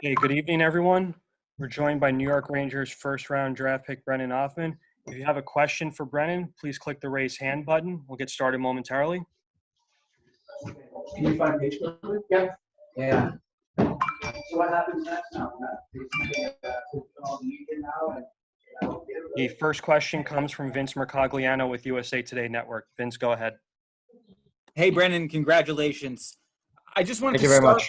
Hey, good evening, everyone. We're joined by New York Rangers first-round draft pick Brennan Othmann. If you have a question for Brennan, please click the raise hand button. We'll get started momentarily. Can you find page number? Yeah. Yeah. So what happens next now? The first question comes from Vince Mercogliano with USA Today Network. Vince, go ahead. Hey, Brennan, congratulations. I just wanted Thank you very much.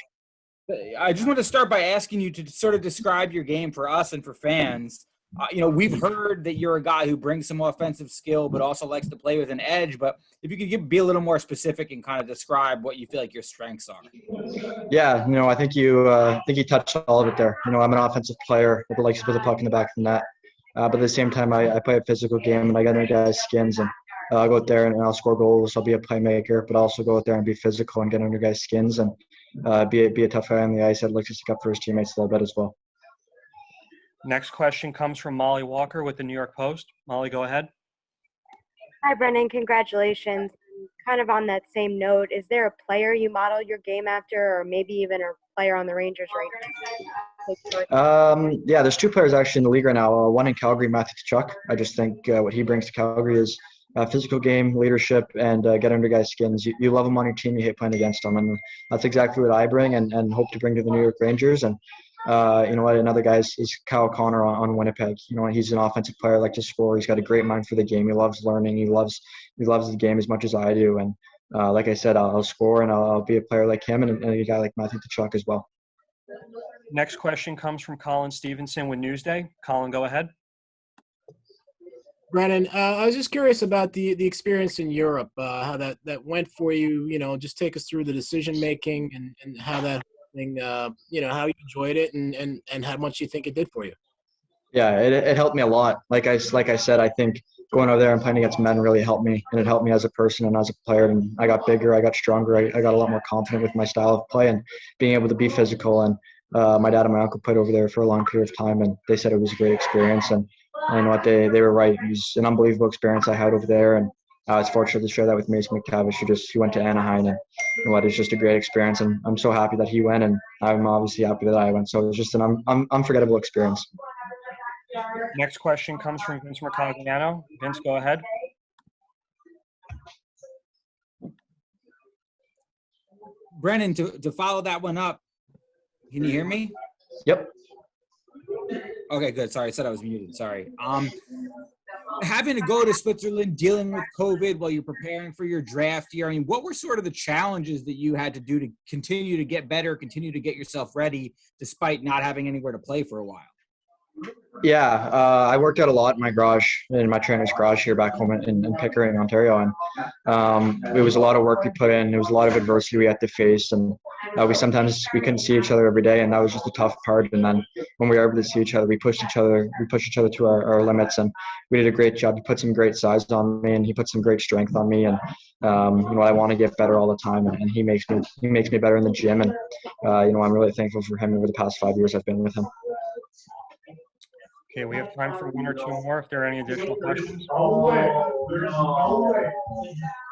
I just want to start by asking you to sort of describe your game for us and for fans. We've heard that you're a guy who brings some offensive skill, but also likes to play with an edge. But if you could be a little more specific and kind of describe what you feel like your strengths are. Yeah, I think you touched all of it there. I'm an offensive player that likes to put the puck in the back of the net. But at the same time, I play a physical game, and I get in the guys' skins, and I'll go out there and I'll score goals. I'll be a playmaker, but also go out there and be physical and get under guys' skins and be a tough guy on the ice that likes to stick up for his teammates a little bit as well. Next question comes from Molly Walker with the New York Post. Molly, go ahead. Hi, Brennan. Congratulations. Kind of on that same note, is there a player you model your game after, or maybe even a player on the Rangers right now? Yeah, there's two players actually in the league right now. One in Calgary, Matthew Tkachuk. I just think what he brings to Calgary is physical game, leadership, and get under guys' skins. You love them on your team, you hate playing against them, and that's exactly what I bring and hope to bring to the New York Rangers. And another guy is Kyle Connor on Winnipeg. He's an offensive player, like to score. He's got a great mind for the game. He loves learning. He loves the game as much as I do. And like I said, I'll score and I'll be a player like him and a guy like Matthew Tkachuk as well. Next question comes from Colin Stevenson with Newsday. Colin, go ahead. Brennan, I was just curious about the experience in Europe, how that went for you. Just take us through the decision making and how that thing, how you enjoyed it and how much you think it did for you. Yeah, it helped me a lot. Like I said, I think going over there and playing against men really helped me, and it helped me as a person and as a player. And I got bigger, I got stronger, I got a lot more confident with my style of play and being able to be physical. And my dad and my uncle played over there for a long period of time, and they said it was a great experience. And you know what, they were right. It was an unbelievable experience I had over there, and I was fortunate to share that with Mason McTavish, who went to Anaheim, and you know what, it's just a great experience. And I'm so happy that he went, and I'm obviously happy that I went. So it was just an unforgettable experience. Next question comes from Vince Mercogliano. Vince, go ahead. Brennan, to follow that one up, can you hear me? Yep. Okay, good. Sorry, I said I was muted. Sorry. Having to go to Switzerland, dealing with COVID while you're preparing for your draft year, I mean, what were sort of the challenges that you had to do to continue to get better, continue to get yourself ready, despite not having anywhere to play for a while? Yeah, I worked out a lot in my trainer's garage here back home in Pickering, Ontario, and it was a lot of work we put in. There was a lot of adversity we had to face, and we couldn't see each other every day, and that was just a tough part. And then when we were able to see each other, we pushed each other to our limits, and we did a great job. He put some great size on me, and he put some great strength on me, and I want to get better all the time, and he makes me better in the gym, and I'm really thankful for him over the past 5 years I've been with him. Okay, we have time for one or two more if there are any additional questions.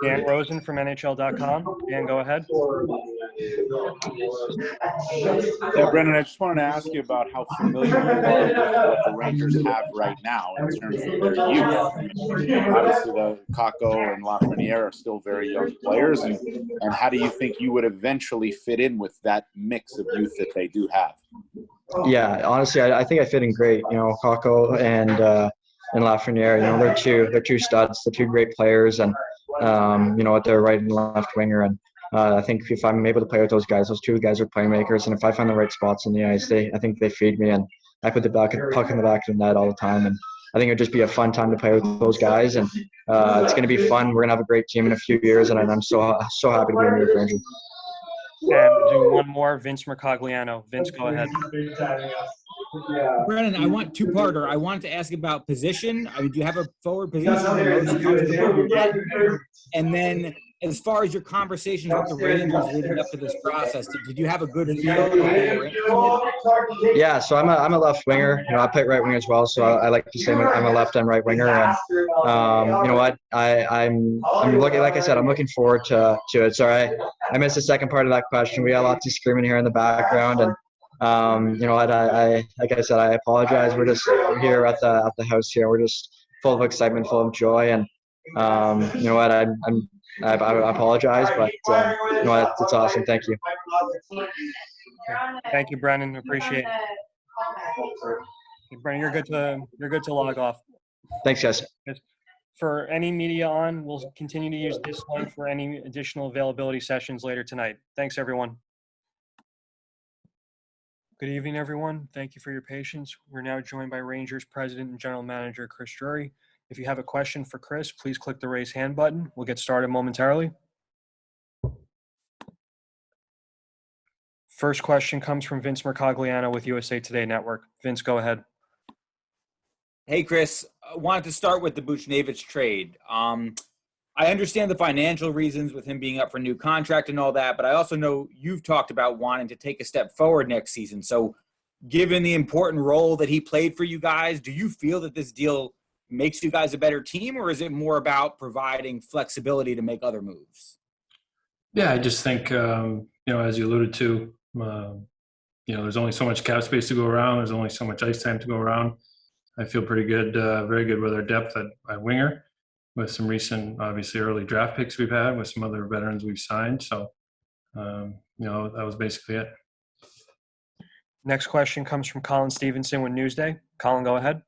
Dan Rosen from NHL.com. Dan, go ahead. Yeah, Brennan, I just wanted to ask you about how familiar you are with what the Rangers have right now in terms of their youth. Obviously, the Kakko and Lafreniere are still very young players, and how do you think you would eventually fit in with that mix of youth that they do have? Yeah, honestly, I think I fit in great. Kakko and Lafreniere, they're two studs, they're two great players, and they're right and left winger. And I think if I'm able to play with those two guys are playmakers, and if I find the right spots on the ice, I think they feed me, and I put the puck in the back of the net all the time. And I think it'd just be a fun time to play with those guys, and it's going to be fun. We're going to have a great team in a few years, and I'm so happy to be a New York Ranger. And we'll do one more, Vince Mercogliano. Vince, go ahead. Brennan, I want two-parter. I wanted to ask about position. I mean, do you have a forward position you're most comfortable with? And then as far as your conversations with the Rangers leading up to this process, did you have a good feel that they were interested? Yeah, so I'm a left winger. I play right wing as well, so I like to say I'm a left and right winger. And you know what? I'm looking, like I said, I'm looking forward to it. Sorry, I missed the second part of that question. We got lots of screaming here in the background, and you know what? I like I said, I apologize. We're just here at the house here. We're just full of excitement, full of joy, and you know what? I apologize, but you know what? It's awesome. Thank you. Thank you, Brennan. Appreciate it. Okay, Brennan, you're good to log off. Thanks, guys. For any media on, we'll continue to use this link for any additional availability sessions later tonight. Thanks, everyone. Good evening, everyone. Thank you for your patience. We're now joined by Rangers President and General Manager Chris Drury. If you have a question for Chris, please click the raise hand button. We'll get started momentarily. First question comes from Vince Mercogliano with USA Today Network. Vince, go ahead. Hey, Chris. I wanted to start with the Buchnevich trade. I understand the financial reasons with him being up for a new contract and all that, but I also know you've talked about wanting to take a step forward next season. So given the important role that he played for you guys, do you feel that this deal makes you guys a better team, or is it more about providing flexibility to make other moves? Yeah, I just think, you know, as you alluded to, you know, there's only so much cap space to go around. There's only so much ice time to go around. I feel pretty good, very good with our depth at winger, with some recent, obviously, early draft picks we've had, with some other veterans we've signed. So, you know, that was basically it. Next question comes from Colin Stevenson with Newsday. Colin, go ahead.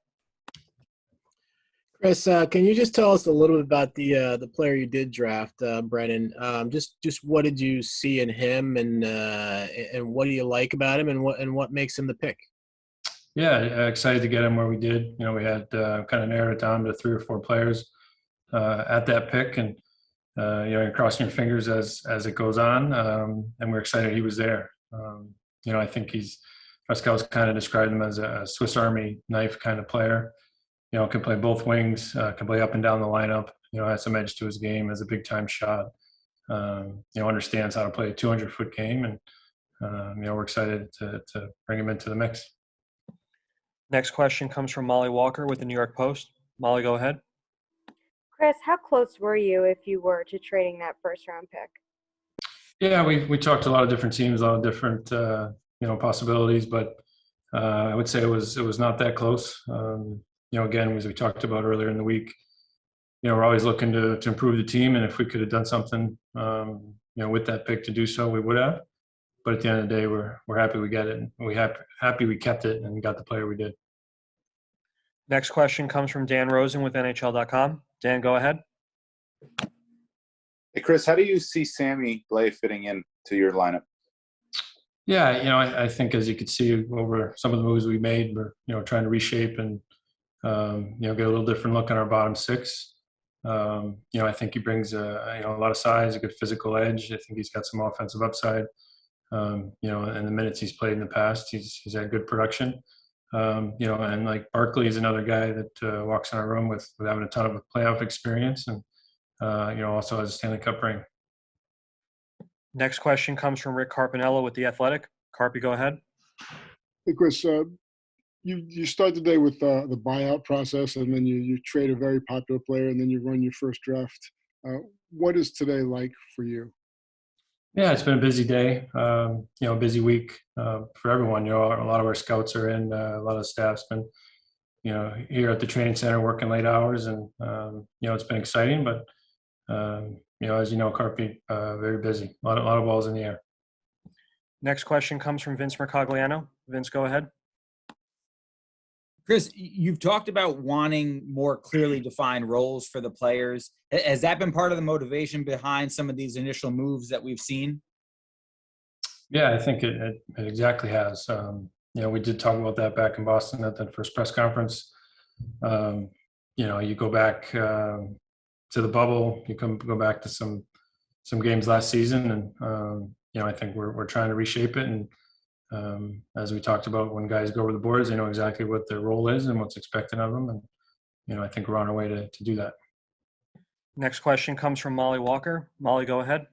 Chris, can you just tell us a little bit about the player you did draft, Brennan? Just what did you see in him, and what do you like about him, and what makes him the pick? Yeah, excited to get him where we did. You know, we had kind of narrowed it down to 3 or 4 players at that pick, and you know, you're crossing your fingers as it goes on, and we're excited he was there. You know, I think our scouts kind of described him as a Swiss Army knife kind of player. You know, can play both wings, can play up and down the lineup. You know, has some edge to his game, has a big time shot. You know, understands how to play a 200-foot game, and you know, we're excited to bring him into the mix. Next question comes from Molly Walker with the New York Post. Molly, go ahead. Chris, how close were you, if you were, to trading that first-round pick? Yeah, we talked to a lot of different teams, a lot of different you know, possibilities, but I would say it was not that close. You know, again, as we talked about earlier in the week, you know, we're always looking to improve the team, and if we could have done something, you know, with that pick to do so, we would have. But at the end of the day, we're happy we got it, and happy we kept it and got the player we did. Next question comes from Dan Rosen with NHL.com. Dan, go ahead. Hey, Chris, how do you see Sammy Blais fitting in to your lineup? Yeah, you know, I think as you could see over some of the moves we made, we're, you know, trying to reshape and you know, get a little different look on our bottom 6. You know, I think he brings you know, a lot of size, a good physical edge. I think he's got some offensive upside. You know, in the minutes he's played in the past, he's had good production. You know, and like Barkley is another guy that walks in our room with having a ton of playoff experience, and you know, also has a Stanley Cup ring. Next question comes from Rick Carpinello with The Athletic. Carpy, go ahead. Hey, Chris, you start the day with the buyout process, and then you trade a very popular player, and then you run your first draft. What is today like for you? Yeah, it's been a busy day. You know, busy week for everyone. You know, a lot of our scouts are in. A lot of staff's been, you know, here at the training center working late hours, and you know, it's been exciting. But you know, as you know, Carpy, very busy. A lot of balls in the air. Next question comes from Vince Mercogliano. Vince, go ahead. Chris, you've talked about wanting more clearly defined roles for the players. Has that been part of the motivation behind some of these initial moves that we've seen? Yeah, I think it exactly has. You know, we did talk about that back in Boston at that first press conference. You know, you go back to the bubble, you go back to some games last season, and you know, I think we're trying to reshape it. And as we talked about, when guys go over the boards, they know exactly what their role is and what's expected of them. And you know, I think we're on our way to do that. Next question comes from Molly Walker. Molly, go ahead.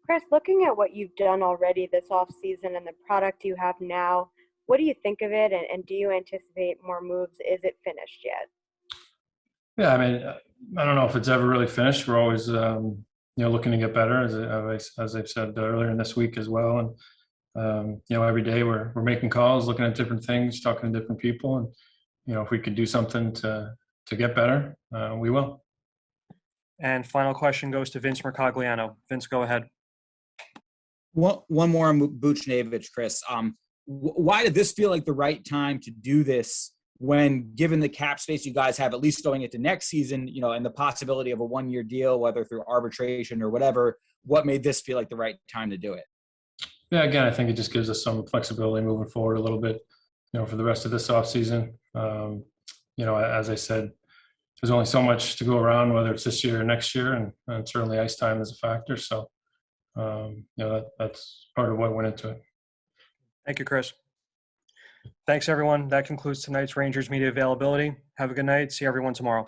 Chris, looking at what you've done already this offseason and the product you have now, what do you think of it, and do you anticipate more moves? Is it finished yet? Yeah, I mean, I don't know if it's ever really finished. We're always, looking to get better, as I've said earlier in this week as well. And every day we're making calls, looking at different things, talking to different people, and if we could do something to get better, we will. And final question goes to Vince Mercogliano. Vince, go ahead. One more on Buchnevich, Chris. Why did this feel like the right time to do this when, given the cap space you guys have, at least going into next season, and the possibility of a one-year deal, whether through arbitration or whatever, what made this feel like the right time to do it? Yeah, again, I think it just gives us some flexibility moving forward a little bit, for the rest of this offseason. As I said, there's only so much to go around, whether it's this year or next year, and certainly ice time is a factor. So, that's part of what went into it. Thank you, Chris. Thanks, everyone. That concludes tonight's Rangers media availability. Have a good night. See everyone tomorrow.